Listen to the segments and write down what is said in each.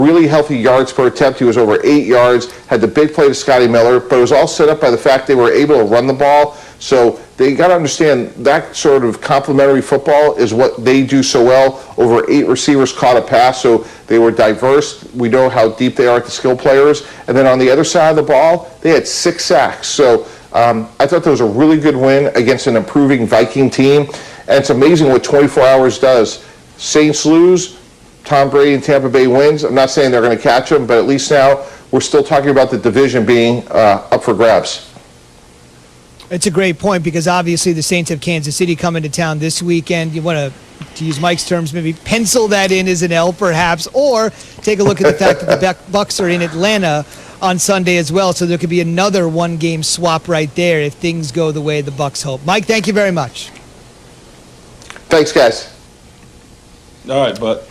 really healthy yards per attempt. He was over 8 yards, had the big play to Scotty Miller, but it was all set up by the fact they were able to run the ball. So they got to understand that sort of complementary football is what they do so well. Over 8 receivers caught a pass, so they were diverse. We know how deep they are at the skill players. And then on the other side of the ball, they had 6 sacks. So I thought that was a really good win against an improving Viking team. And it's amazing what 24 hours does. Saints lose, Tom Brady and Tampa Bay wins. I'm not saying they're going to catch them, but at least now we're still talking about the division being up for grabs. It's a great point because obviously the Saints have Kansas City coming to town this weekend. You want to use Mike's terms, maybe pencil that in as an L perhaps, or take a look at the fact that the Bucs are in Atlanta on Sunday as well, so there could be another one-game swap right there if things go the way the Bucs hope. Mike, thank you very much. Thanks, guys. All right, bud.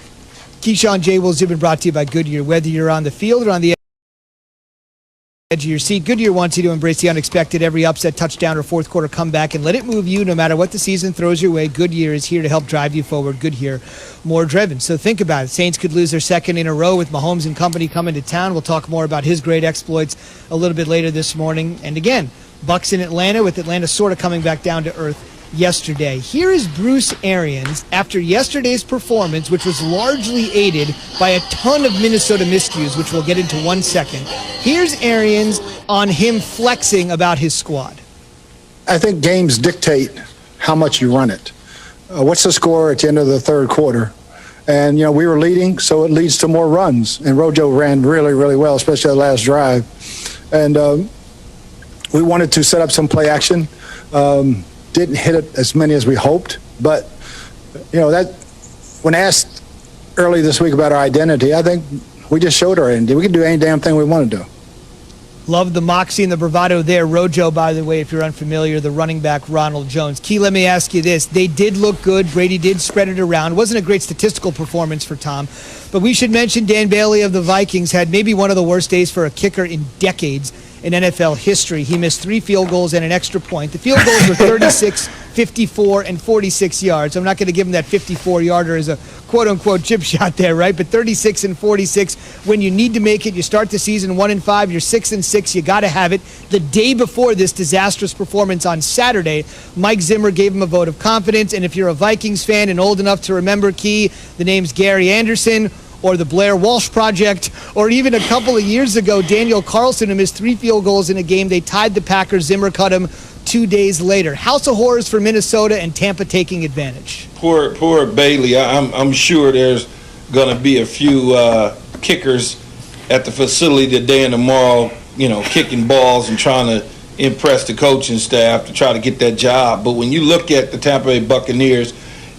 Keyshawn J. Wills have been brought to you by Goodyear. Whether you're on the field or on the edge of your seat, Goodyear wants you to embrace the unexpected. Every upset, touchdown, or fourth quarter comeback, and let it move you no matter what the season throws your way. Goodyear is here to help drive you forward. Goodyear, more driven. So think about it. Saints could lose their second in a row with Mahomes and company coming to town. We'll talk more about his great exploits a little bit later this morning. And again, Bucs in Atlanta, with Atlanta sort of coming back down to earth yesterday. Here is Bruce Arians after yesterday's performance, which was largely aided by a ton of Minnesota miscues, which we'll get into 1 second. Here's Arians on him flexing about his squad. I think games dictate how much you run it. What's the score at the end of the third quarter? And, we were leading, so it leads to more runs. And Rojo ran really, really well, especially that last drive. And we wanted to set up some play action. Didn't hit it as many as we hoped, but that when asked early this week about our identity, I think we just showed our identity. We can do any damn thing we want to do. Love the moxie and the bravado there. Rojo, by the way, if you're unfamiliar, the running back Ronald Jones. Key, let me ask you this. They did look good. Brady did spread it around. Wasn't a great statistical performance for Tom, but we should mention Dan Bailey of the Vikings had maybe one of the worst days for a kicker in decades in NFL history. He missed 3 field goals and an extra point. The field goals were 36, 54, and 46 yards. I'm not going to give him that 54-yarder as a quote-unquote chip shot there, right? But 36 and 46, when you need to make it, you start the season 1-5, you're 6-6, you got to have it. The day before this disastrous performance on Saturday, Mike Zimmer gave him a vote of confidence, and if you're a Vikings fan and old enough to remember, Key, the names Gary Anderson, or the Blair Walsh Project, or even a couple of years ago, Daniel Carlson, who missed 3 field goals in a game. They tied the Packers. Zimmer cut him 2 days later. House of horrors for Minnesota and Tampa taking advantage. Poor Bailey. I'm sure there's going to be a few kickers at the facility today and tomorrow, kicking balls and trying to impress the coaching staff to try to get that job. But when you look at the Tampa Bay Buccaneers,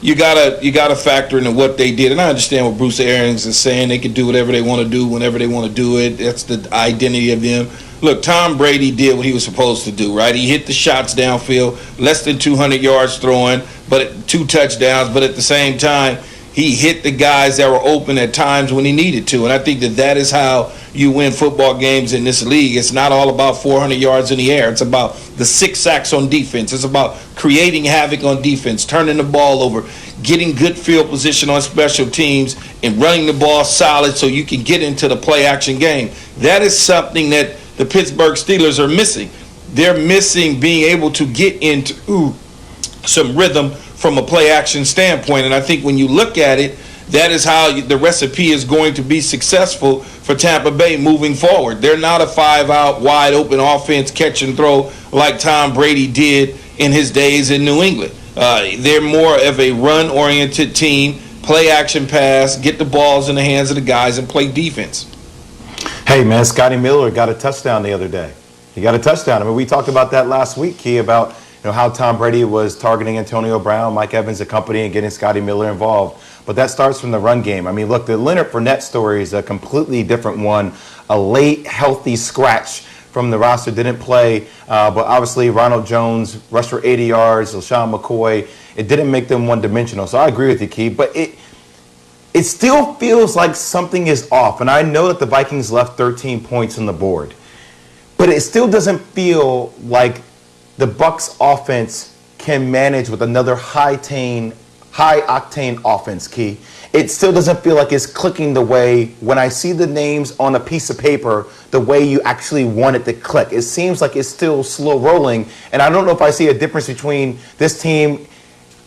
you gotta factor into what they did, and I understand what Bruce Arians is saying. They can do whatever they want to do whenever they want to do it. That's the identity of them. Look, Tom Brady did what he was supposed to do, right? He hit the shots downfield, less than 200 yards throwing, but 2 touchdowns. But at the same time, he hit the guys that were open at times when he needed to, and I think that is how you win football games in this league. It's not all about 400 yards in the air. It's about the 6 sacks on defense. It's about creating havoc on defense, turning the ball over, getting good field position on special teams, and running the ball solid so you can get into the play-action game. That is something that the Pittsburgh Steelers are missing. They're missing being able to get into some rhythm from a play-action standpoint, and I think when you look at it, that is how the recipe is going to be successful for Tampa Bay moving forward. They're not a 5-out, wide-open offense, catch and throw like Tom Brady did in his days in New England. They're more of a run-oriented team, play-action pass, get the balls in the hands of the guys, and play defense. Hey, man, Scotty Miller got a touchdown the other day. He got a touchdown. I mean, we talked about that last week, Key, about how Tom Brady was targeting Antonio Brown, Mike Evans and company, and getting Scotty Miller involved. But that starts from the run game. I mean, look, the Leonard Fournette story is a completely different one. A late, healthy scratch from the roster, didn't play. But obviously, Ronald Jones rushed for 80 yards, LaShawn McCoy. It didn't make them one-dimensional. So I agree with you, Key. But it still feels like something is off. And I know that the Vikings left 13 points on the board. But it still doesn't feel like the Bucs offense can manage with another high-octane high-octane offense, Key. It still doesn't feel like it's clicking the way, when I see the names on a piece of paper, the way you actually want it to click. It seems like it's still slow rolling, and I don't know if I see a difference between this team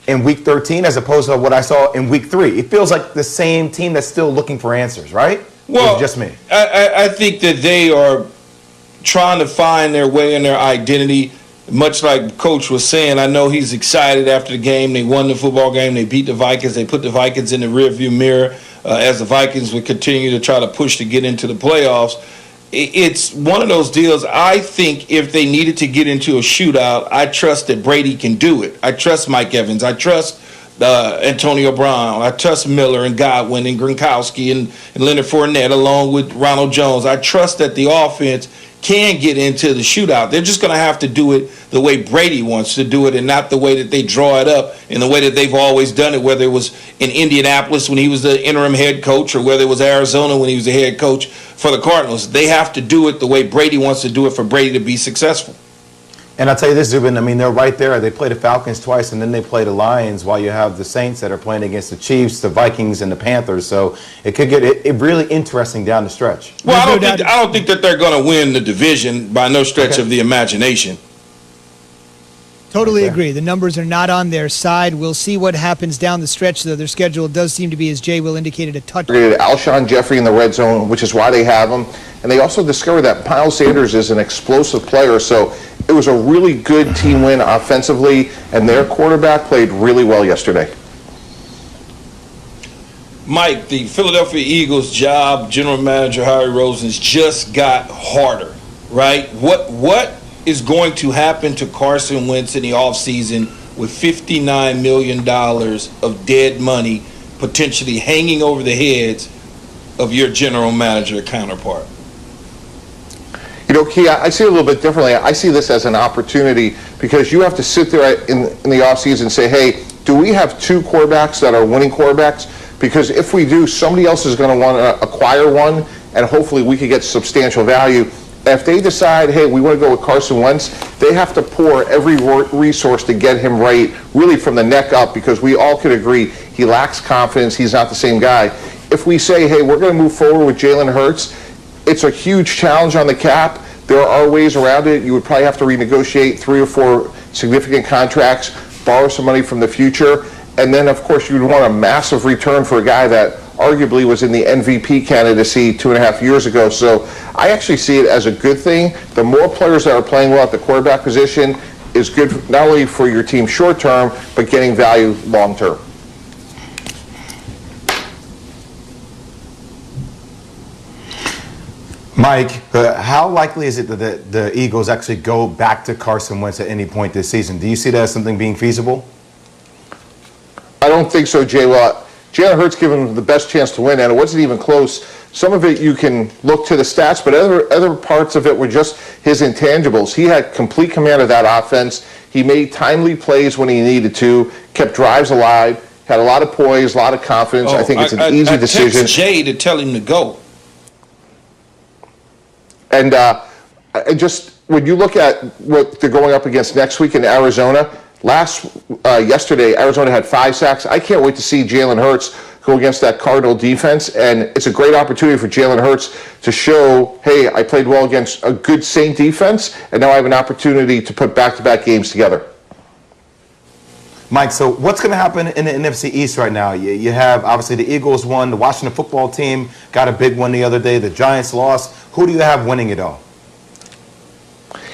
in Week 13 as opposed to what I saw in Week 3. It feels like the same team that's still looking for answers, right? Well, or is it just me? I think that they are trying to find their way and their identity. Much like Coach was saying, I know he's excited after the game. They won the football game. They beat the Vikings. They put the Vikings in the rearview mirror as the Vikings would continue to try to push to get into the playoffs. It's one of those deals. I think if they needed to get into a shootout, I trust that Brady can do it. I trust Mike Evans. I trust Antonio Brown. I trust Miller and Godwin and Gronkowski and Leonard Fournette along with Ronald Jones. I trust that the offense can get into the shootout. They're just going to have to do it the way Brady wants to do it and not the way that they draw it up in the way that they've always done it, whether it was in Indianapolis when he was the interim head coach or whether it was Arizona when he was the head coach for the Cardinals. They have to do it the way Brady wants to do it for Brady to be successful. And I'll tell you this, Zubin, I mean, they're right there. They play the Falcons twice, and then they play the Lions, while you have the Saints that are playing against the Chiefs, the Vikings, and the Panthers. So it could get it really interesting down the stretch. Well, I don't think that they're going to win the division by no stretch of the imagination. Totally agree. The numbers are not on their side. We'll see what happens down the stretch, though. Their schedule does seem to be, as Jay Will indicated, a touch. Alshon Jeffrey in the red zone, which is why they have him. And they also discovered that Miles Sanders is an explosive player. So it was a really good team win offensively, and their quarterback played really well yesterday. Mike, the Philadelphia Eagles job, general manager Harry Rosen's just got harder, right? What is going to happen to Carson Wentz in the offseason with $59 million of dead money potentially hanging over the heads of your general manager counterpart? You know, Key, I see it a little bit differently. I see this as an opportunity because you have to sit there in the offseason and say, hey, do we have two quarterbacks that are winning quarterbacks? Because if we do, somebody else is going to want to acquire one, and hopefully we could get substantial value. If they decide, hey, we want to go with Carson Wentz, they have to pour every resource to get him right, really from the neck up, because we all could agree he lacks confidence. He's not the same guy. If we say, hey, we're going to move forward with Jalen Hurts, it's a huge challenge on the cap. There are ways around it. You would probably have to renegotiate 3 or 4 significant contracts, borrow some money from the future, and then, of course, you would want a massive return for a guy that arguably was in the MVP candidacy 2.5 years ago. So I actually see it as a good thing. The more players that are playing well at the quarterback position is good not only for your team short term, but getting value long term. Mike, how likely is it that the Eagles actually go back to Carson Wentz at any point this season? Do you see that as something being feasible? I don't think so, Jay. Well, Jalen Hurts gave him the best chance to win, and it wasn't even close. Some of it you can look to the stats, but other parts of it were just his intangibles. He had complete command of that offense. He made timely plays when he needed to, kept drives alive, had a lot of poise, a lot of confidence. I think it's an easy decision. I text Jay to tell him to go. And just when you look at what they're going up against next week in Arizona, yesterday Arizona had 5 sacks. I can't wait to see Jalen Hurts go against that Cardinal defense, and it's a great opportunity for Jalen Hurts to show, hey, I played well against a good Saint defense, and now I have an opportunity to put back-to-back games together. Mike, so what's going to happen in the NFC East right now? You have, obviously, the Eagles won. The Washington football team got a big one the other day. The Giants lost. Who do you have winning it all?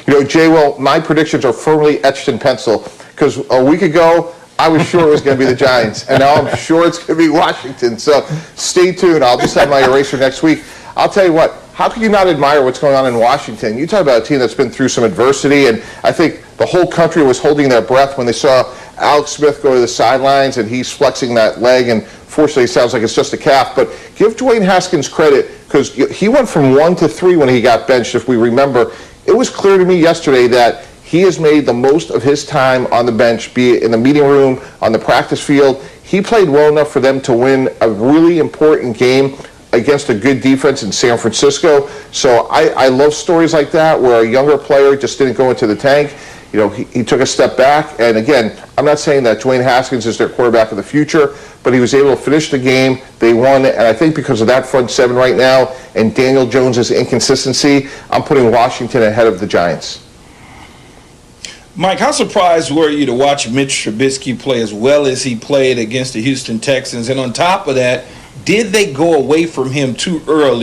You know, Jay, well, my predictions are firmly etched in pencil because a week ago, I was sure it was going to be the Giants, and now I'm sure it's going to be Washington. So stay tuned. I'll just have my eraser next week. I'll tell you what, how can you not admire what's going on in Washington? You talk about a team that's been through some adversity, and I think the whole country was holding their breath when they saw Alex Smith go to the sidelines, and he's flexing that leg, and fortunately it sounds like it's just a calf. But give Dwayne Haskins credit, because he went from 1 to 3 when he got benched, if we remember. It was clear to me yesterday that he has made the most of his time on the bench, be it in the meeting room, on the practice field. He played well enough for them to win a really important game against a good defense in San Francisco. So I love stories like that where a younger player just didn't go into the tank. he took a step back. And again, I'm not saying that Dwayne Haskins is their quarterback of the future, but he was able to finish the game. They won, and I think because of that front seven right now and Daniel Jones's inconsistency, I'm putting Washington ahead of the Giants. Mike, how surprised were you to watch Mitch Trubisky play as well as he played against the Houston Texans? And on top of that, did they go away from him too early?